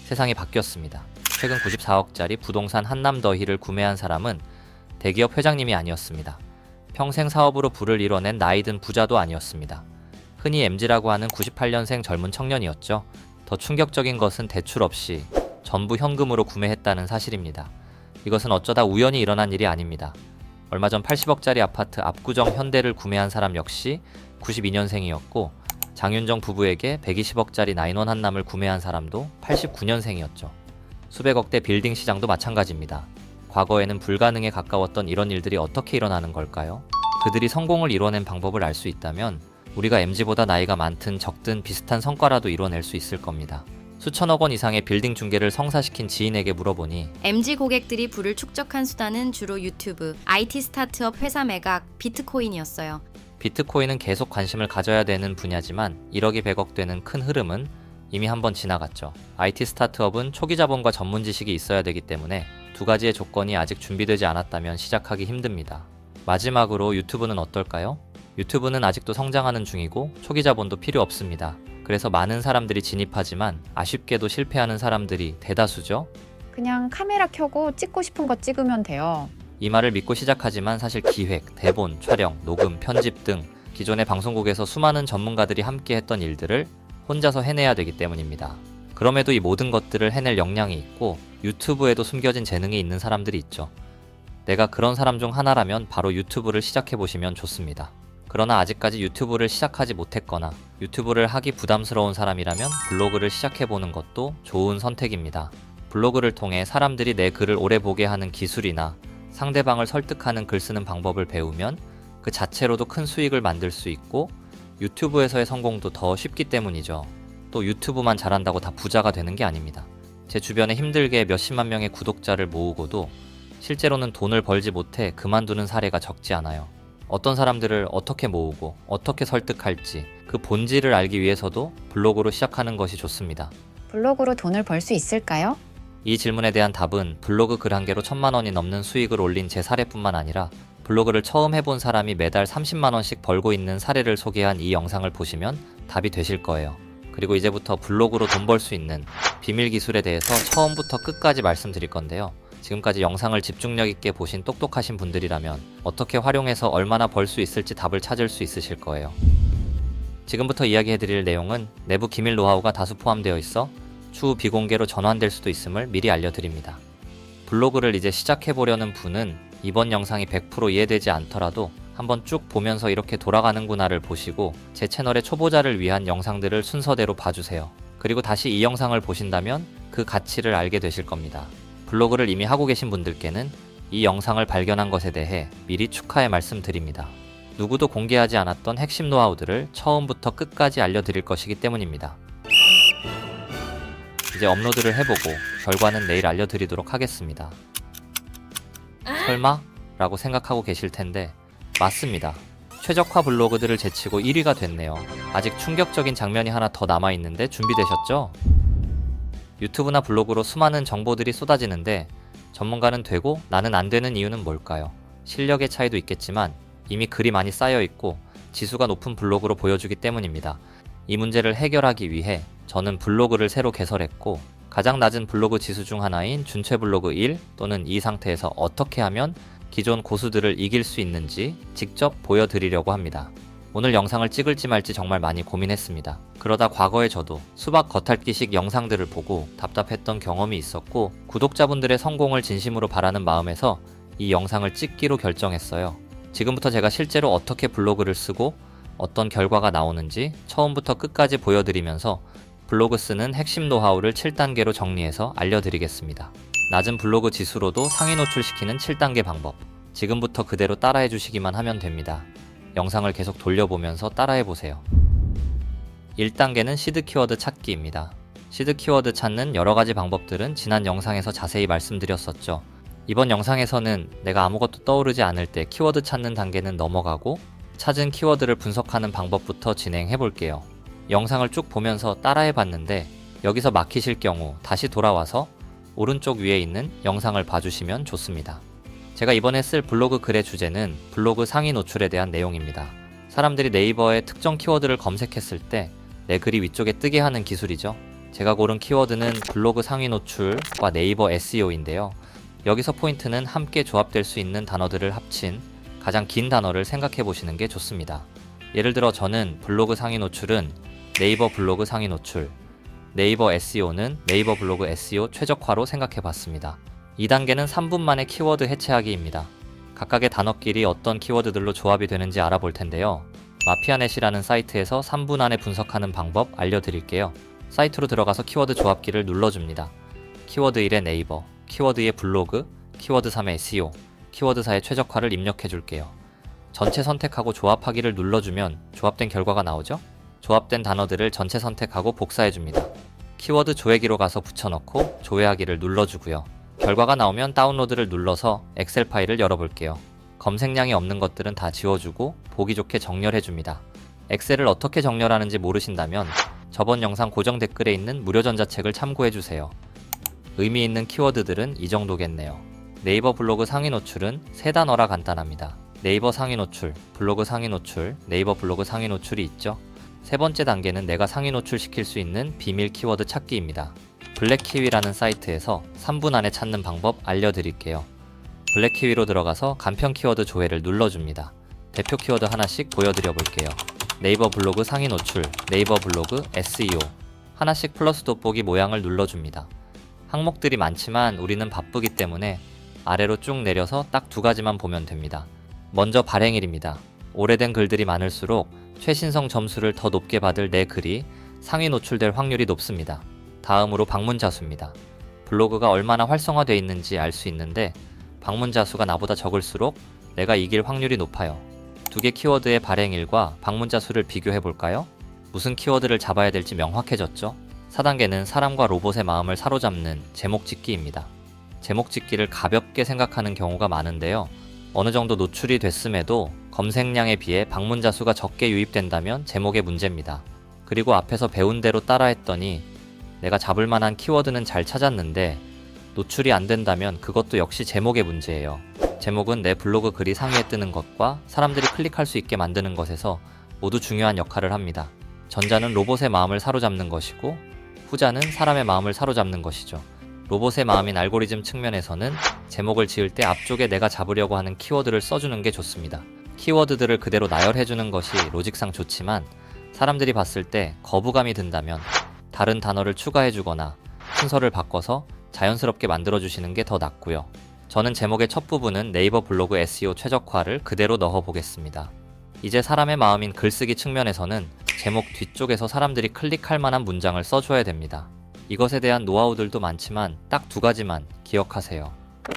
세상이 바뀌었습니다. 최근 94억짜리 부동산 한남더힐을 구매한 사람은 대기업 회장님이 아니었습니다. 평생 사업으로 부를 이뤄낸 나이든 부자도 아니었습니다. 흔히 MZ라고 하는 98년생 젊은 청년이었죠. 더 충격적인 것은 대출 없이 전부 현금으로 구매했다는 사실입니다. 이것은 어쩌다 우연히 일어난 일이 아닙니다. 얼마 전 80억짜리 아파트 압구정 현대를 구매한 사람 역시 92년생이었고, 장윤정 부부에게 120억짜리 나인원 한남을 구매한 사람도 89년생이었죠. 수백억대 빌딩 시장도 마찬가지입니다. 과거에는 불가능에 가까웠던 이런 일들이 어떻게 일어나는 걸까요? 그들이 성공을 이뤄낸 방법을 알 수 있다면 우리가 MZ보다 나이가 많든 적든 비슷한 성과라도 이뤄낼 수 있을 겁니다. 수천억 원 이상의 빌딩 중개를 성사시킨 지인에게 물어보니 MZ 고객들이 부를 축적한 수단은 주로 유튜브, IT 스타트업 회사 매각, 비트코인이었어요. 비트코인은 계속 관심을 가져야 되는 분야지만 1억이 100억 되는 큰 흐름은 이미 한번 지나갔죠. IT 스타트업은 초기 자본과 전문 지식이 있어야 되기 때문에 두 가지의 조건이 아직 준비되지 않았다면 시작하기 힘듭니다. 마지막으로 유튜브는 어떨까요? 유튜브는 아직도 성장하는 중이고 초기 자본도 필요 없습니다. 그래서 많은 사람들이 진입하지만 아쉽게도 실패하는 사람들이 대다수죠. 그냥 카메라 켜고 찍고 싶은 거 찍으면 돼요. 이 말을 믿고 시작하지만 사실 기획, 대본, 촬영, 녹음, 편집 등 기존의 방송국에서 수많은 전문가들이 함께 했던 일들을 혼자서 해내야 되기 때문입니다. 그럼에도 이 모든 것들을 해낼 역량이 있고 유튜브에도 숨겨진 재능이 있는 사람들이 있죠. 내가 그런 사람 중 하나라면 바로 유튜브를 시작해보시면 좋습니다. 그러나 아직까지 유튜브를 시작하지 못했거나 유튜브를 하기 부담스러운 사람이라면 블로그를 시작해보는 것도 좋은 선택입니다. 블로그를 통해 사람들이 내 글을 오래 보게 하는 기술이나 상대방을 설득하는 글 쓰는 방법을 배우면 그 자체로도 큰 수익을 만들 수 있고 유튜브에서의 성공도 더 쉽기 때문이죠. 또 유튜브만 잘한다고 다 부자가 되는 게 아닙니다. 제 주변에 힘들게 몇십만 명의 구독자를 모으고도 실제로는 돈을 벌지 못해 그만두는 사례가 적지 않아요. 어떤 사람들을 어떻게 모으고 어떻게 설득할지 그 본질을 알기 위해서도 블로그로 시작하는 것이 좋습니다. 블로그로 돈을 벌 수 있을까요? 이 질문에 대한 답은 블로그 글 한 개로 1000만 원이 넘는 수익을 올린 제 사례뿐만 아니라 블로그를 처음 해본 사람이 매달 30만 원씩 벌고 있는 사례를 소개한 이 영상을 보시면 답이 되실 거예요. 그리고 이제부터 블로그로 돈 벌 수 있는 비밀 기술에 대해서 처음부터 끝까지 말씀드릴 건데요. 지금까지 영상을 집중력 있게 보신 똑똑하신 분들이라면 어떻게 활용해서 얼마나 벌 수 있을지 답을 찾을 수 있으실 거예요. 지금부터 이야기해드릴 내용은 내부 기밀 노하우가 다수 포함되어 있어 추후 비공개로 전환될 수도 있음을 미리 알려드립니다. 블로그를 이제 시작해보려는 분은 이번 영상이 100% 이해되지 않더라도 한번 쭉 보면서 이렇게 돌아가는구나를 보시고 제 채널의 초보자를 위한 영상들을 순서대로 봐주세요. 그리고 다시 이 영상을 보신다면 그 가치를 알게 되실 겁니다. 블로그를 이미 하고 계신 분들께는 이 영상을 발견한 것에 대해 미리 축하의 말씀드립니다. 누구도 공개하지 않았던 핵심 노하우들을 처음부터 끝까지 알려드릴 것이기 때문입니다. 이제 업로드를 해보고 결과는 내일 알려드리도록 하겠습니다. 설마? 라고 생각하고 계실 텐데 맞습니다. 최적화 블로그들을 제치고 1위가 됐네요. 아직 충격적인 장면이 하나 더 남아있는데 준비되셨죠? 유튜브나 블로그로 수많은 정보들이 쏟아지는데 전문가는 되고 나는 안 되는 이유는 뭘까요? 실력의 차이도 있겠지만 이미 글이 많이 쌓여있고 지수가 높은 블로그로 보여주기 때문입니다. 이 문제를 해결하기 위해 저는 블로그를 새로 개설했고 가장 낮은 블로그 지수 중 하나인 준최 블로그 1 또는 2 상태에서 어떻게 하면 기존 고수들을 이길 수 있는지 직접 보여드리려고 합니다. 오늘 영상을 찍을지 말지 정말 많이 고민했습니다. 그러다 과거에 저도 수박 겉핥기식 영상들을 보고 답답했던 경험이 있었고 구독자분들의 성공을 진심으로 바라는 마음에서 이 영상을 찍기로 결정했어요. 지금부터 제가 실제로 어떻게 블로그를 쓰고 어떤 결과가 나오는지 처음부터 끝까지 보여드리면서 블로그 쓰는 핵심 노하우를 7단계로 정리해서 알려드리겠습니다. 낮은 블로그 지수로도 상위 노출시키는 7단계 방법. 지금부터 그대로 따라해 주시기만 하면 됩니다. 영상을 계속 돌려보면서 따라해보세요. 1단계는 시드 키워드 찾기입니다. 시드 키워드 찾는 여러가지 방법들은 지난 영상에서 자세히 말씀드렸었죠. 이번 영상에서는 내가 아무것도 떠오르지 않을 때 키워드 찾는 단계는 넘어가고 찾은 키워드를 분석하는 방법부터 진행해볼게요. 영상을 쭉 보면서 따라해봤는데 여기서 막히실 경우 다시 돌아와서 오른쪽 위에 있는 영상을 봐주시면 좋습니다. 제가 이번에 쓸 블로그 글의 주제는 블로그 상위 노출에 대한 내용입니다. 사람들이 네이버에 특정 키워드를 검색했을 때 내 글이 위쪽에 뜨게 하는 기술이죠. 제가 고른 키워드는 블로그 상위 노출과 네이버 SEO인데요. 여기서 포인트는 함께 조합될 수 있는 단어들을 합친 가장 긴 단어를 생각해 보시는 게 좋습니다. 예를 들어 저는 블로그 상위 노출은 네이버 블로그 상위 노출, 네이버 SEO는 네이버 블로그 SEO 최적화로 생각해 봤습니다. 2단계는 3분 만에 키워드 해체하기입니다. 각각의 단어끼리 어떤 키워드들로 조합이 되는지 알아볼 텐데요. 마피아넷이라는 사이트에서 3분 안에 분석하는 방법 알려드릴게요. 사이트로 들어가서 키워드 조합기를 눌러줍니다. 키워드 1의 네이버, 키워드 2의 블로그, 키워드 3의 SEO, 키워드 4의 최적화를 입력해 줄게요. 전체 선택하고 조합하기를 눌러주면 조합된 결과가 나오죠? 조합된 단어들을 전체 선택하고 복사해 줍니다. 키워드 조회기로 가서 붙여넣고 조회하기를 눌러주고요. 결과가 나오면 다운로드를 눌러서 엑셀 파일을 열어볼게요. 검색량이 없는 것들은 다 지워주고 보기 좋게 정렬해 줍니다. 엑셀을 어떻게 정렬하는지 모르신다면 저번 영상 고정 댓글에 있는 무료 전자책을 참고해 주세요. 의미 있는 키워드들은 이 정도겠네요. 네이버 블로그 상위 노출은 세 단어라 간단합니다. 네이버 상위 노출, 블로그 상위 노출, 네이버 블로그 상위 노출이 있죠. 세 번째 단계는 내가 상위 노출시킬 수 있는 비밀 키워드 찾기입니다. 블랙키위라는 사이트에서 3분 안에 찾는 방법 알려드릴게요. 블랙키위로 들어가서 간편 키워드 조회를 눌러줍니다. 대표 키워드 하나씩 보여드려 볼게요. 네이버 블로그 상위 노출, 네이버 블로그 SEO 하나씩 플러스 돋보기 모양을 눌러줍니다. 항목들이 많지만 우리는 바쁘기 때문에 아래로 쭉 내려서 딱 두 가지만 보면 됩니다. 먼저 발행일입니다. 오래된 글들이 많을수록 최신성 점수를 더 높게 받을 내 글이 상위 노출될 확률이 높습니다. 다음으로 방문자 수입니다. 블로그가 얼마나 활성화되어 있는지 알 수 있는데 방문자 수가 나보다 적을수록 내가 이길 확률이 높아요. 두 개 키워드의 발행일과 방문자 수를 비교해 볼까요? 무슨 키워드를 잡아야 될지 명확해졌죠? 4단계는 사람과 로봇의 마음을 사로잡는 제목 짓기입니다. 제목 짓기를 가볍게 생각하는 경우가 많은데요. 어느 정도 노출이 됐음에도 검색량에 비해 방문자 수가 적게 유입된다면 제목의 문제입니다. 그리고 앞에서 배운 대로 따라했더니 내가 잡을 만한 키워드는 잘 찾았는데 노출이 안 된다면 그것도 역시 제목의 문제예요. 제목은 내 블로그 글이 상위에 뜨는 것과 사람들이 클릭할 수 있게 만드는 것에서 모두 중요한 역할을 합니다. 전자는 로봇의 마음을 사로잡는 것이고 후자는 사람의 마음을 사로잡는 것이죠. 로봇의 마음인 알고리즘 측면에서는 제목을 지을 때 앞쪽에 내가 잡으려고 하는 키워드를 써주는 게 좋습니다. 키워드들을 그대로 나열해주는 것이 로직상 좋지만 사람들이 봤을 때 거부감이 든다면 다른 단어를 추가해주거나 순서를 바꿔서 자연스럽게 만들어주시는 게 더 낫고요. 저는 제목의 첫 부분은 네이버 블로그 SEO 최적화를 그대로 넣어보겠습니다. 이제 사람의 마음인 글쓰기 측면에서는 제목 뒤쪽에서 사람들이 클릭할 만한 문장을 써줘야 됩니다. 이것에 대한 노하우들도 많지만 딱 두 가지만 기억하세요.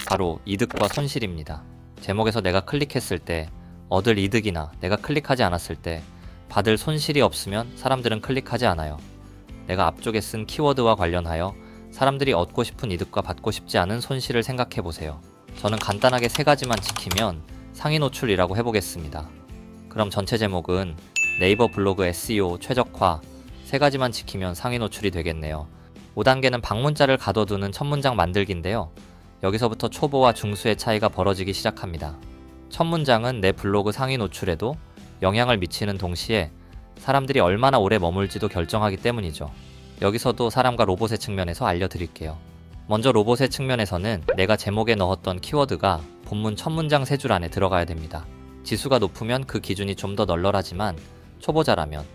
바로 이득과 손실입니다. 제목에서 내가 클릭했을 때 얻을 이득이나 내가 클릭하지 않았을 때 받을 손실이 없으면 사람들은 클릭하지 않아요. 내가 앞쪽에 쓴 키워드와 관련하여 사람들이 얻고 싶은 이득과 받고 싶지 않은 손실을 생각해 보세요. 저는 간단하게 세 가지만 지키면 상위 노출이라고 해보겠습니다. 그럼 전체 제목은 네이버 블로그 SEO 최적화 세 가지만 지키면 상위 노출이 되겠네요. 5단계는 방문자를 가둬두는 첫 문장 만들기인데요. 여기서부터 초보와 중수의 차이가 벌어지기 시작합니다. 첫 문장은 내 블로그 상위 노출에도 영향을 미치는 동시에 사람들이 얼마나 오래 머물지도 결정하기 때문이죠. 여기서도 사람과 로봇의 측면에서 알려드릴게요. 먼저 로봇의 측면에서는 내가 제목에 넣었던 키워드가 본문 첫 문장 세 줄 안에 들어가야 됩니다. 지수가 높으면 그 기준이 좀 더 널널하지만 초보자라면,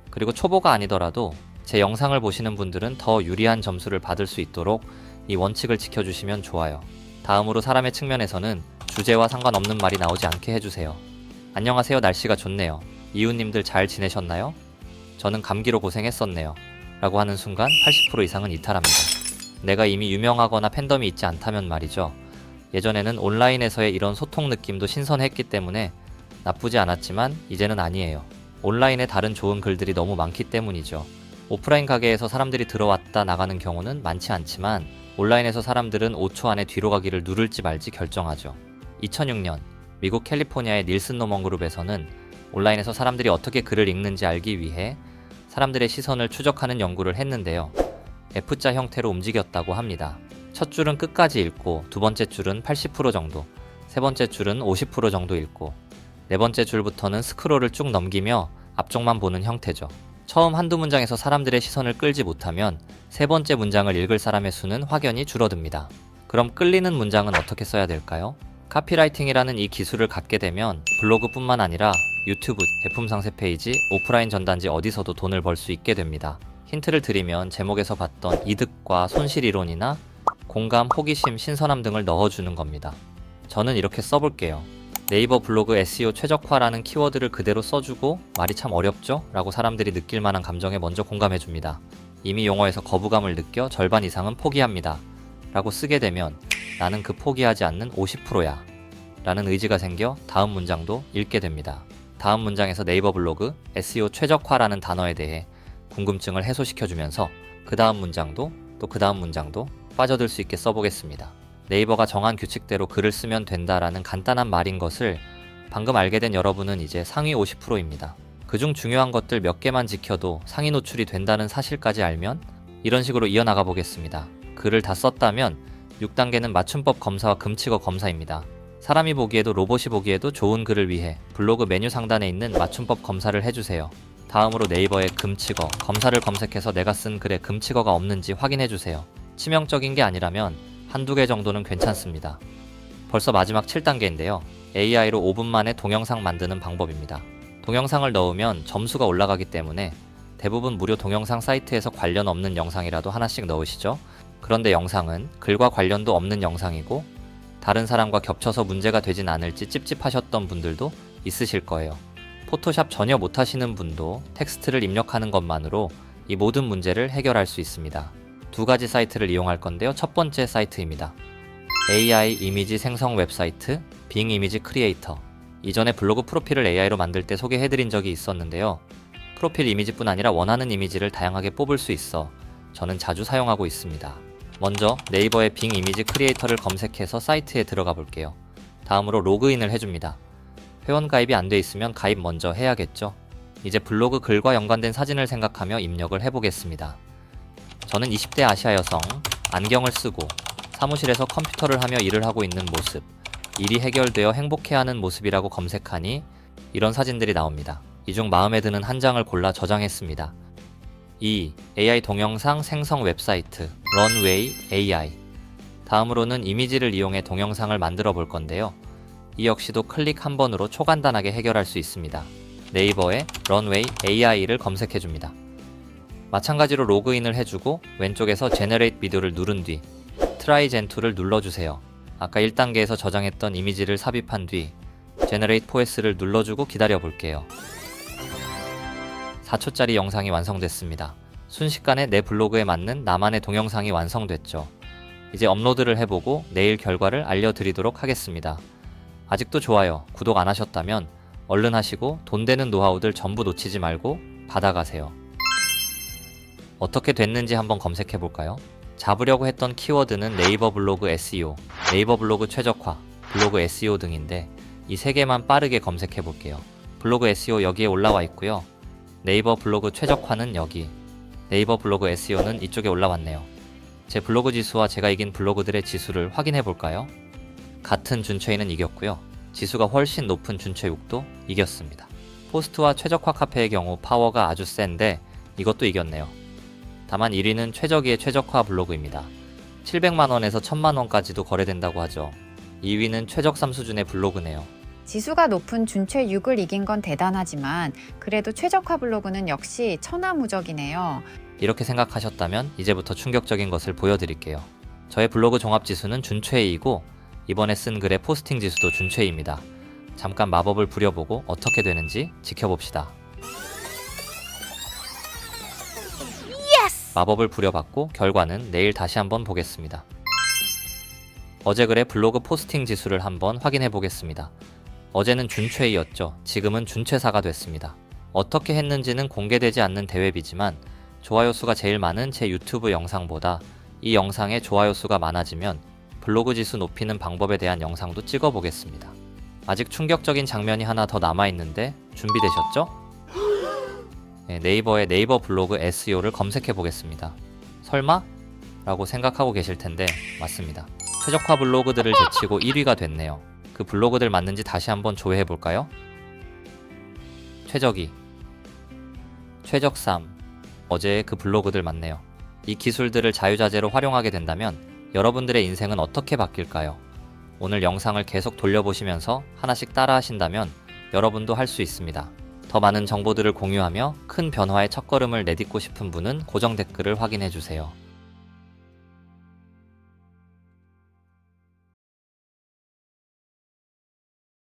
그리고 초보가 아니더라도 제 영상을 보시는 분들은 더 유리한 점수를 받을 수 있도록 이 원칙을 지켜주시면 좋아요. 다음으로 사람의 측면에서는 주제와 상관없는 말이 나오지 않게 해주세요. 안녕하세요, 날씨가 좋네요. 이웃님들 잘 지내셨나요? 저는 감기로 고생했었네요. 라고 하는 순간 80% 이상은 이탈합니다. 내가 이미 유명하거나 팬덤이 있지 않다면 말이죠. 예전에는 온라인에서의 이런 소통 느낌도 신선했기 때문에 나쁘지 않았지만 이제는 아니에요. 온라인에 다른 좋은 글들이 너무 많기 때문이죠. 오프라인 가게에서 사람들이 들어왔다 나가는 경우는 많지 않지만 온라인에서 사람들은 5초 안에 뒤로 가기를 누를지 말지 결정하죠. 2006년 미국 캘리포니아의 닐슨 노먼 그룹에서는 온라인에서 사람들이 어떻게 글을 읽는지 알기 위해 사람들의 시선을 추적하는 연구를 했는데요. F자 형태로 움직였다고 합니다. 첫 줄은 끝까지 읽고 두 번째 줄은 80% 정도, 세 번째 줄은 50% 정도 읽고 네 번째 줄부터는 스크롤을 쭉 넘기며 앞쪽만 보는 형태죠. 처음 한두 문장에서 사람들의 시선을 끌지 못하면 세 번째 문장을 읽을 사람의 수는 확연히 줄어듭니다. 그럼 끌리는 문장은 어떻게 써야 될까요? 카피라이팅이라는 이 기술을 갖게 되면 블로그뿐만 아니라 유튜브, 제품 상세 페이지, 오프라인 전단지 어디서도 돈을 벌 수 있게 됩니다. 힌트를 드리면 제목에서 봤던 이득과 손실 이론이나 공감, 호기심, 신선함 등을 넣어주는 겁니다. 저는 이렇게 써볼게요. 네이버 블로그 SEO 최적화라는 키워드를 그대로 써주고 말이 참 어렵죠? 라고 사람들이 느낄 만한 감정에 먼저 공감해줍니다. 이미 용어에서 거부감을 느껴 절반 이상은 포기합니다. 라고 쓰게 되면 나는 그 포기하지 않는 50%야 라는 의지가 생겨 다음 문장도 읽게 됩니다. 다음 문장에서 네이버 블로그 SEO 최적화라는 단어에 대해 궁금증을 해소시켜주면서 그 다음 문장도 또 그 다음 문장도 빠져들 수 있게 써보겠습니다. 네이버가 정한 규칙대로 글을 쓰면 된다라는 간단한 말인 것을 방금 알게 된 여러분은 이제 상위 50%입니다. 그중 중요한 것들 몇 개만 지켜도 상위 노출이 된다는 사실까지 알면 이런 식으로 이어나가 보겠습니다. 글을 다 썼다면 6단계는 맞춤법 검사와 금칙어 검사입니다. 사람이 보기에도 로봇이 보기에도 좋은 글을 위해 블로그 메뉴 상단에 있는 맞춤법 검사를 해주세요. 다음으로 네이버의 금칙어 검사를 검색해서 내가 쓴 글에 금칙어가 없는지 확인해주세요. 치명적인 게 아니라면 한두 개 정도는 괜찮습니다. 벌써 마지막 7단계인데요. AI로 5분 만에 동영상 만드는 방법입니다. 동영상을 넣으면 점수가 올라가기 때문에 대부분 무료 동영상 사이트에서 관련 없는 영상이라도 하나씩 넣으시죠. 그런데 영상은 글과 관련도 없는 영상이고 다른 사람과 겹쳐서 문제가 되진 않을지 찝찝하셨던 분들도 있으실 거예요. 포토샵 전혀 못하시는 분도 텍스트를 입력하는 것만으로 이 모든 문제를 해결할 수 있습니다. 두 가지 사이트를 이용할 건데요. 첫 번째 사이트입니다. AI 이미지 생성 웹사이트 빙 이미지 크리에이터. 이전에 블로그 프로필을 AI로 만들 때 소개해드린 적이 있었는데요. 프로필 이미지뿐 아니라 원하는 이미지를 다양하게 뽑을 수 있어 저는 자주 사용하고 있습니다. 먼저 네이버의 빙 이미지 크리에이터를 검색해서 사이트에 들어가 볼게요. 다음으로 로그인을 해줍니다. 회원가입이 안 돼 있으면 가입 먼저 해야겠죠. 이제 블로그 글과 연관된 사진을 생각하며 입력을 해보겠습니다. 저는 20대 아시아 여성, 안경을 쓰고 사무실에서 컴퓨터를 하며 일을 하고 있는 모습, 일이 해결되어 행복해하는 모습이라고 검색하니 이런 사진들이 나옵니다. 이 중 마음에 드는 한 장을 골라 저장했습니다. 2. AI 동영상 생성 웹사이트 런웨이 AI. 다음으로는 이미지를 이용해 동영상을 만들어 볼 건데요. 이 역시도 클릭 한 번으로 초간단하게 해결할 수 있습니다. 네이버에 런웨이 AI를 검색해 줍니다. 마찬가지로 로그인을 해주고 왼쪽에서 제너레이트 비디오를 누른 뒤 트라이 젠2를 눌러주세요. 아까 1단계에서 저장했던 이미지를 삽입한 뒤 제너레이트 포에스를 눌러주고 기다려 볼게요. 4초짜리 영상이 완성됐습니다. 순식간에 내 블로그에 맞는 나만의 동영상이 완성됐죠. 이제 업로드를 해보고 내일 결과를 알려드리도록 하겠습니다. 아직도 좋아요, 구독 안 하셨다면 얼른 하시고 돈 되는 노하우들 전부 놓치지 말고 받아가세요. 어떻게 됐는지 한번 검색해 볼까요? 잡으려고 했던 키워드는 네이버 블로그 SEO, 네이버 블로그 최적화, 블로그 SEO 등인데 이 세 개만 빠르게 검색해 볼게요. 블로그 SEO 여기에 올라와 있고요. 네이버 블로그 최적화는 여기, 네이버 블로그 SEO는 이쪽에 올라왔네요. 제 블로그 지수와 제가 이긴 블로그들의 지수를 확인해 볼까요? 같은 준최이는 이겼고요. 지수가 훨씬 높은 준최6도 이겼습니다. 포스트와 최적화 카페의 경우 파워가 아주 센데 이것도 이겼네요. 다만 1위는 최저기의 최적화 블로그입니다. 700만원에서 1000만원까지도 거래된다고 하죠. 2위는 최적3 수준의 블로그네요. 지수가 높은 준최 6을 이긴 건 대단하지만 그래도 최적화 블로그는 역시 천하무적이네요. 이렇게 생각하셨다면 이제부터 충격적인 것을 보여드릴게요. 저의 블로그 종합지수는 준최이고 이번에 쓴 글의 포스팅 지수도 준최입니다. 잠깐 마법을 부려보고 어떻게 되는지 지켜봅시다. 마법을 부려봤고 결과는 내일 다시 한번 보겠습니다. 어제 글의 블로그 포스팅 지수를 한번 확인해 보겠습니다. 어제는 준최이었죠. 지금은 준최사가 됐습니다. 어떻게 했는지는 공개되지 않는 대회비지만 좋아요 수가 제일 많은 제 유튜브 영상보다 이 영상에 좋아요 수가 많아지면 블로그 지수 높이는 방법에 대한 영상도 찍어 보겠습니다. 아직 충격적인 장면이 하나 더 남아있는데 준비되셨죠? 네, 네이버에 네이버 블로그 SEO를 검색해 보겠습니다. 설마? 라고 생각하고 계실 텐데 맞습니다. 최적화 블로그들을 제치고 1위가 됐네요. 그 블로그들 맞는지 다시 한번 조회해 볼까요? 최저기, 최적 3. 어제의 그 블로그들 맞네요. 이 기술들을 자유자재로 활용하게 된다면 여러분들의 인생은 어떻게 바뀔까요? 오늘 영상을 계속 돌려보시면서 하나씩 따라 하신다면 여러분도 할 수 있습니다. 더 많은 정보들을 공유하며 큰 변화의 첫걸음을 내딛고 싶은 분은 고정 댓글을 확인해주세요.